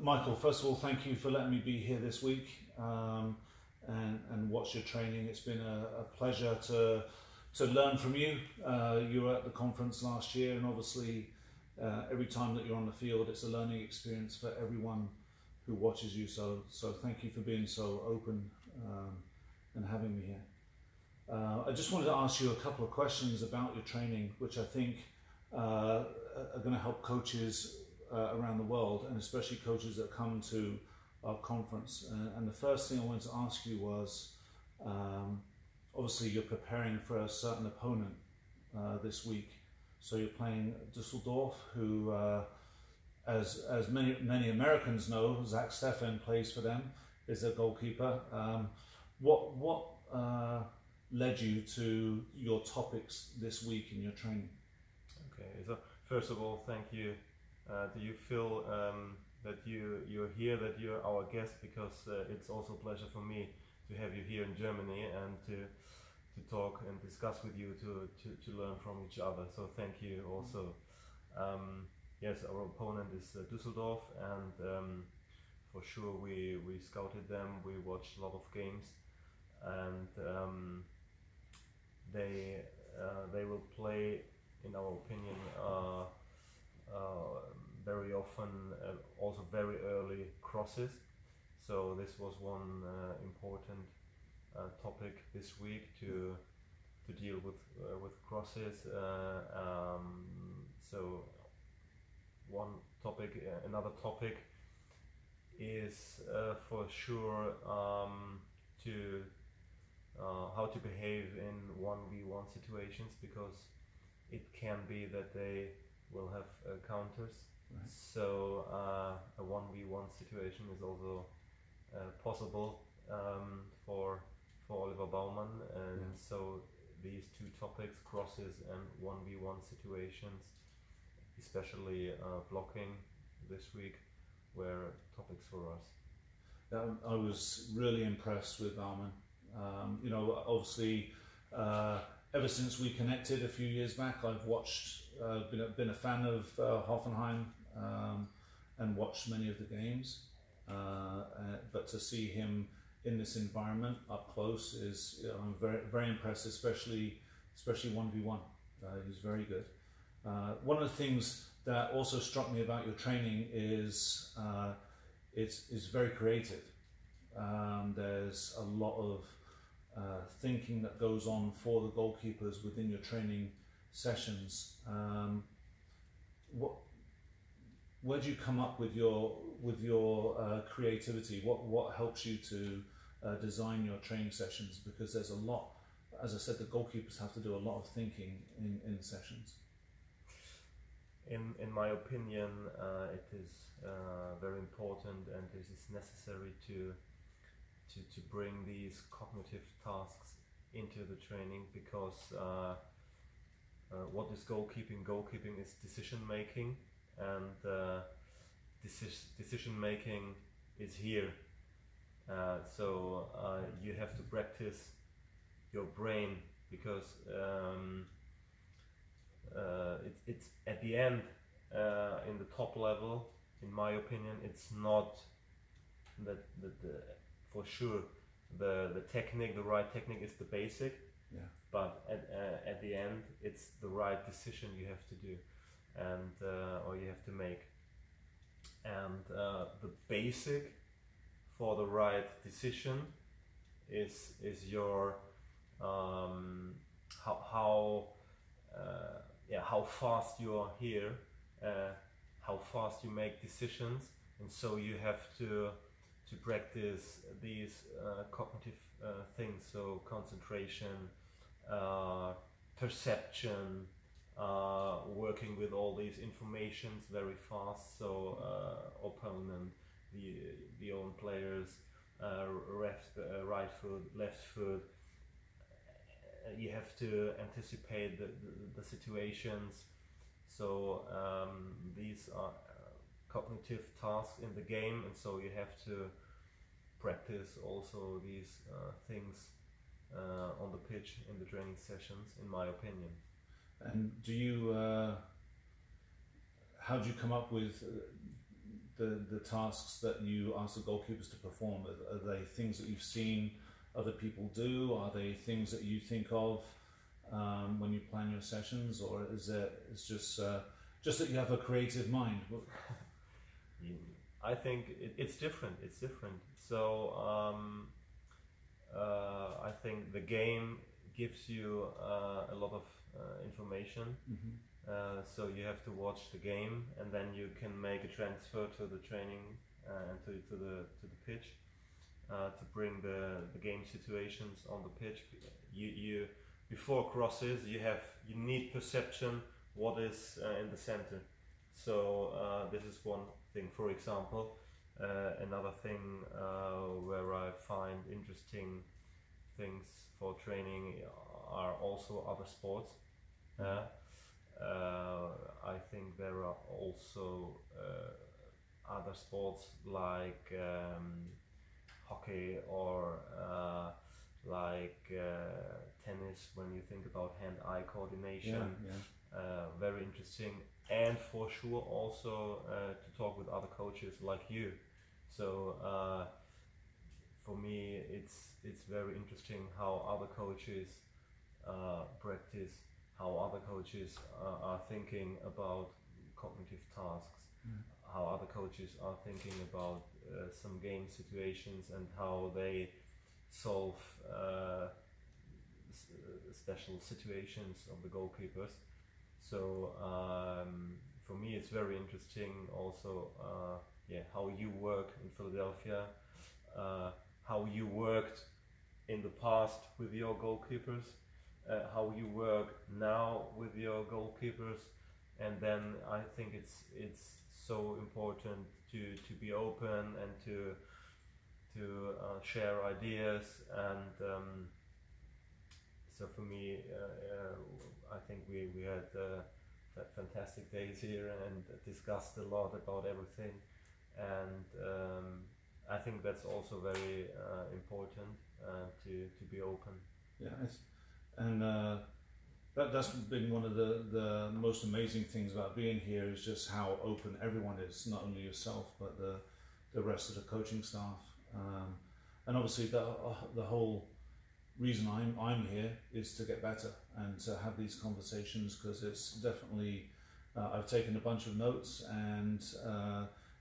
Michael, first of all, thank you for letting me be here this week and watch your training. It's been a pleasure to learn from you. You were at the conference last year, and obviously every time that you're on the field, it's a learning experience for everyone who watches you. So thank you for being so open and having me here. I just wanted to ask you a couple of questions about your training, which I think are going to help coaches around the world, and especially coaches that come to our conference. And the first thing I wanted to ask you was, obviously you're preparing for a certain opponent this week. So you're playing Dusseldorf, who, as many Americans know, Zach Steffen plays for them, is their goalkeeper. What led you to your topics this week in your training? Okay, so first of all, thank you. Do you feel that you're here, that you're our guest, because it's also a pleasure for me to have you here in Germany and to talk and discuss with you, to learn from each other. So thank you also. Yes, our opponent is Düsseldorf, and for sure we scouted them, we watched a lot of games, and they will play, in our opinion, very often also very early crosses. So this was one important topic this week, to deal with crosses. So one topic, another topic is for sure how to behave in 1v1 situations, because it can be that they will have counters. Right. So a 1v1 situation is also possible for Oliver Baumann, and so these two topics, crosses and 1v1 situations, especially blocking this week, were topics for us. I was really impressed with Baumann. You know, obviously, ever since we connected a few years back, I've watched, been a fan of Hoffenheim and watched many of the games. But to see him in this environment up close is, I'm very impressed, especially 1v1. He's very good. One of the things that also struck me about your training is it's very creative. There's a lot of thinking that goes on for the goalkeepers within your training sessions. Where do you come up with your creativity? What helps you to design your training sessions? Because there's a lot, as I said, the goalkeepers have to do a lot of thinking in sessions. In my opinion, it is very important, and it is necessary to bring these cognitive tasks into the training, because what is goalkeeping? Goalkeeping is decision making, and decision making is here. So you have to practice your brain, because it's at the end, in the top level, in my opinion, it's not that for sure the technique, the right technique is the basic. Yeah. But at the end, it's the right decision you have to do, and or you have to make. And the basic for the right decision is your how fast you are here, how fast you make decisions, and so you have to practice these cognitive things, so concentration, perception, working with all these informations very fast, so opponent, the own players, right foot, left foot. You have to anticipate the situations. So these are cognitive tasks in the game, and so you have to practice also these things on the pitch in the training sessions, in my opinion. And do you how do you come up with the tasks that you ask the goalkeepers to perform? Are they things that you've seen other people do? Are they things that you think of when you plan your sessions, or is it's just that you have a creative mind? I think it's different. It's different. So I think the game gives you a lot of information. So you have to watch the game, and then you can make a transfer to the training and to the pitch to bring the game situations on the pitch. You before crosses, you need perception what is in the center. So this is one thing. For example, another thing where I find interesting things for training are also other sports. I think there are also other sports like hockey or like tennis, when you think about hand-eye coordination. Very interesting, and for sure also to talk with other coaches like you. So for me it's very interesting how other coaches practice, how other coaches are thinking about cognitive tasks, how other coaches are thinking about some game situations and how they solve special situations of the goalkeepers. So for me it's very interesting also how you work in Philadelphia, how you worked in the past with your goalkeepers, how you work now with your goalkeepers, and then I think it's so important to be open and to share ideas, and so for me I think we had fantastic days here and discussed a lot about everything, and I think that's also very important to be open. And that's been one of the most amazing things about being here, is just how open everyone is, not only yourself but the rest of the coaching staff, and obviously the whole reason I'm here is to get better and to have these conversations, because it's definitely I've taken a bunch of notes, and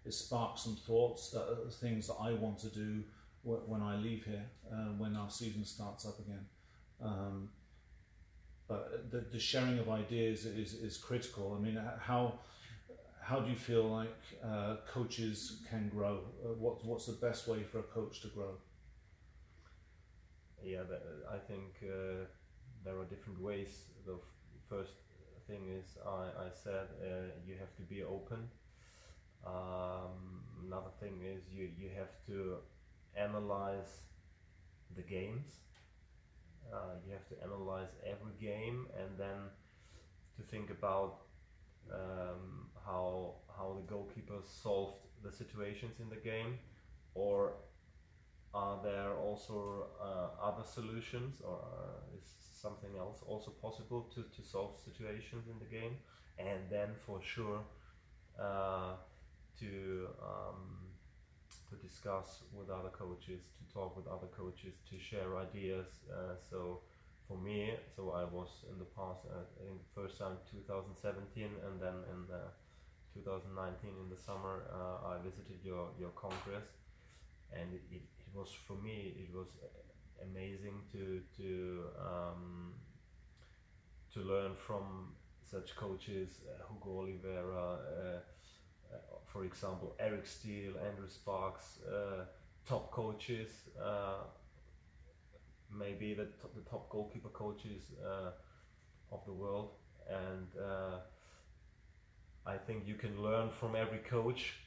it sparked some thoughts that are things that I want to do when I leave here, when our season starts up again. But the sharing of ideas is critical. I mean, how do you feel like coaches can grow? What's the best way for a coach to grow? Yeah, I think there are different ways. The first thing is I said you have to be open. Another thing is you have to analyze the games. You have to analyze every game, and then to think about how the goalkeepers solved the situations in the game, or are there also other solutions, or is something else also possible to solve situations in the game, and then for sure to discuss with other coaches, to talk with other coaches, to share ideas. So for me, I was in the past, I think the first time 2017, and then in 2019 in the summer I visited your congress, and it was, for me, it was amazing to learn from such coaches, Hugo Oliveira, for example, Eric Steele, Andrew Sparks, top coaches, maybe the top goalkeeper coaches of the world, and I think you can learn from every coach,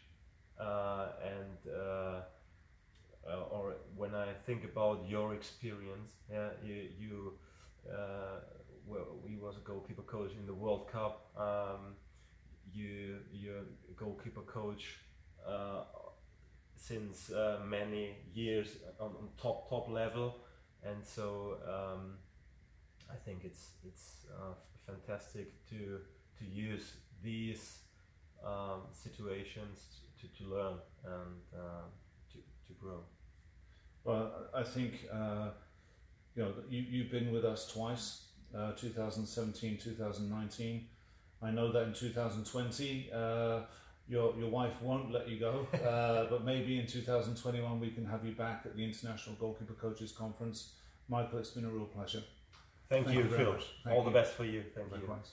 or when I think about your experience, we was a goalkeeper coach in the World Cup. You're a goalkeeper coach since many years on top level, and so I think it's fantastic to use these situations to learn and to grow. Well, I think you've been with us twice, 2017, 2019. I know that in 2020 your wife won't let you go, but maybe in 2021 we can have you back at the International Goalkeeper Coaches Conference. Michael, it's been a real pleasure. Thank you, very Phil. much. All the best for you. Thank you. Likewise.